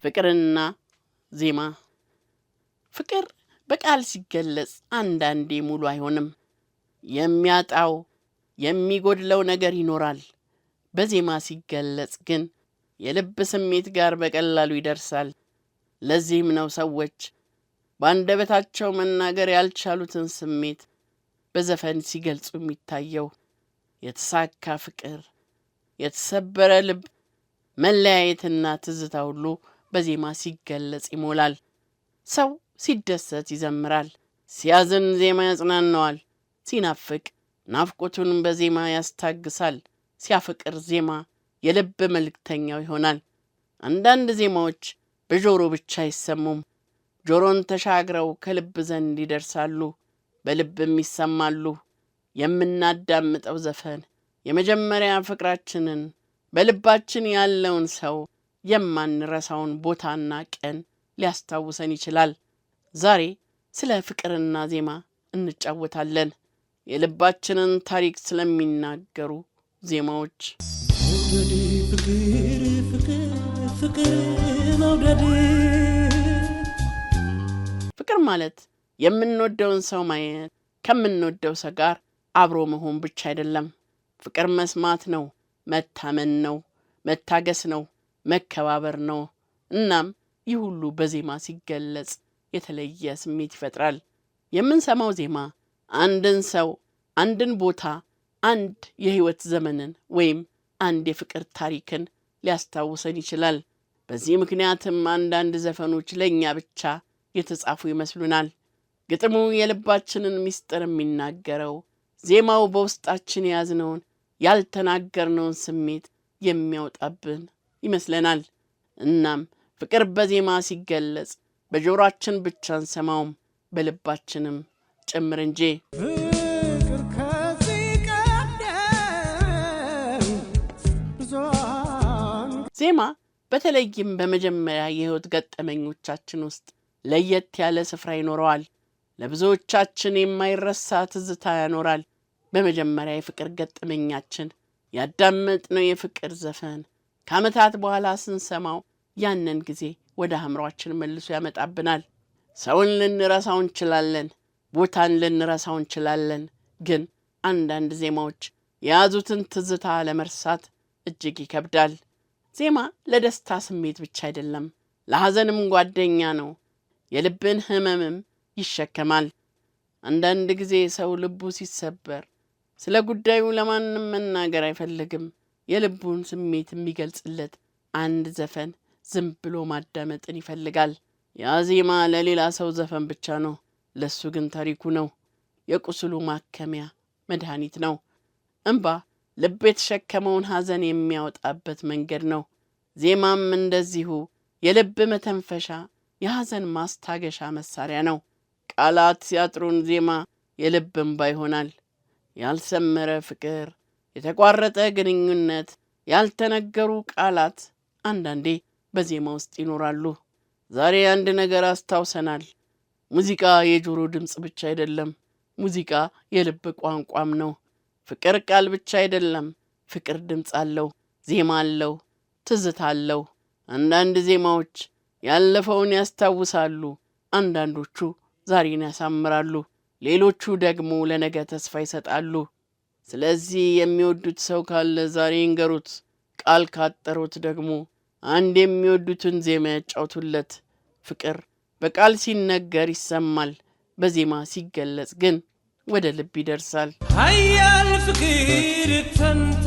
ፍቅርና ዜማ ፍቅር በቃል ሲገለጽ አንዳንዴ ሙሉ አይሆንም የሚያጣው የሚጎድለው ነገር ይኖራል በዜማ ሲገለጽ ግን የልብ ስሜት ጋር በቀላሉ ይደርሳል ለዚህም ነው ሰዎች ባንደበታቸው መናገር ያልቻሉትን ስሜት በዘፈን ሲገልጹ የሚታየው የተሳካ ፍቅር የተሰበረ ልብ መለያየትና ትዝታ ሁሉ በዜማ ሲገለጽ ይሞላል ሰው ሲደሰት ይዘምራል ሲያዝን ዜማ ያጽናናዋል ሲናፍቅ ናፍቆቱን በዜማ ያስታግሳል ሲያፍቅር ዜማ የልብ መልእክተኛው ይሆናል አንዳንድ ዜማዎች በጆሮ ብቻ አይሰሙም ጆሮን ተሻግረው ከልብ ዘንድ ይደርሳሉ በልብም ይሰማሉ የምናዳምጠው ዘፈን የመጀመሪያ ፍቅራችንን በልባችን ያለውን ሰው የማንረሳውን ቦታና ቀን ሊያስታውሰን ይችላል ዛሬ ስለ ፍቅርና ዜማ እንጫወታለን የልባችንን ታሪክ ስለሚናገሩ ዜማዎች ፍቅር ማለት የምንወደውን ሰው ማየት ከምንወደው ሰው ጋር አብሮ መሆን ብቻ አይደለም ፍቅር መስማት ነው መታመን ነው መታገስ ነው መከባበር ነው እናም ይህ ሁሉ በዜማ ሲገለጽ የተለየ ስሜት ይፈጥራል የምንሰማው ዜማ አንድን ሰው አንድን ቦታ አንድ የህይወት ዘመንን ወይም አንድ የፍቅር ታሪክን ሊያስታውሰን ይችላል በዚህ ምክንያትም አንዳንድ ዘፈኖች ለኛ ብቻ የተጻፉ ይመስሉናል ግጥሙ የልባችንን ሚስጥር የሚናገረው ዜማው በውስጣችን ያዝነውን ያልተናገርነውን ስሜት የሚያወጣብን ይመስለናል እናም ፍቅር በዜማ ሲገለጽ በጆሮአችን ብቻ እንሰማውም በልባችንም ጭምር እንጂ ፍቅር ከዚህ ቀደም ብዙን ዜማ በተለይም በመጀመሪያ የህይወት ገጠመኞቻችን ውስጥ ለየት ያለ ስፍራ ይኖረዋል ለብዙዎቻችን የማይረሳ ትዝታ ያኖራል በመጀመሪያ የፍቅር ገጠመኛችን ያዳመጥነው የፍቅር ዘፈን ከዓመታት በኋላ ስንሰማው ያንን ጊዜ ወደ አእምሮአችን መልሶ ያመጣብናል ሰውን ልንረሳው እንችላለን ቦታን ልንረሳው እንችላለን ግን አንዳንድ ዜማዎች የያዙትን ትዝታ ለመርሳት እጅግ ይከብዳል ዜማ ለደስታ ስሜት ብቻ አይደለም ለሐዘንም ጓደኛ ነው የልብን ህመምም ይሸከማል አንዳንድ ጊዜ ሰው ልቡ ሲሰበር ስለ ጉዳዩ ለማንም መናገር አይፈልግም የልቡን ስሜት የሚገልጽለት አንድ ዘፈን ዝም ብሎ ማዳመጥን ይፈልጋል ያ ዜማ ለሌላ ሰው ዘፈን ብቻ ነው ለሱ ግን ታሪኩ ነው የቁስሉ ማከሚያ መድኃኒት ነው እንባ ልብ የተሸከመውን ሐዘን የሚያወጣበት መንገድ ነው ዜማም እንደዚሁ የልብ መተንፈሻ የሐዘን ማስታገሻ መሳሪያ ነው ቃላት ሲያጥሩን ዜማ የልብ እንባ ይሆናል ያልሰመረ ፍቅር የተቋረጠ ግንኙነት ያልተነገሩ ቃላት አንዳንዴ በዜማ ውስጥ ይኖራሉ ዛሬ አንድ ነገር አስታውሰናል ሙዚቃ የጆሮ ድምጽ ብቻ አይደለም ሙዚቃ የልብ ቋንቋም ነው ፍቅር ቃል ብቻ አይደለም ፍቅር ድምጽ አለው ዜማ አለው ትዝታ አለው አንዳንድ ዜማዎች ያለፈውን ያስታውሳሉ አንዳንዶቹ ዛሬን ያሳምራሉ ሌሎቹ ደግሞ ለነገ ተስፋ ይሰጣሉ ስለዚህ የሚወዱት ሰው ካለ ዛሬ እንገሩት ቃል ካጠሩት ደግሞ አንድ የሚወዱትን ዜማ ያጫውቱለት ፍቅር በቃል ሲነገር ይሰማል በዜማ ሲገለጽ ግን ወደ ልብ ይደርሳል ሀያል ፍቅር ተንተ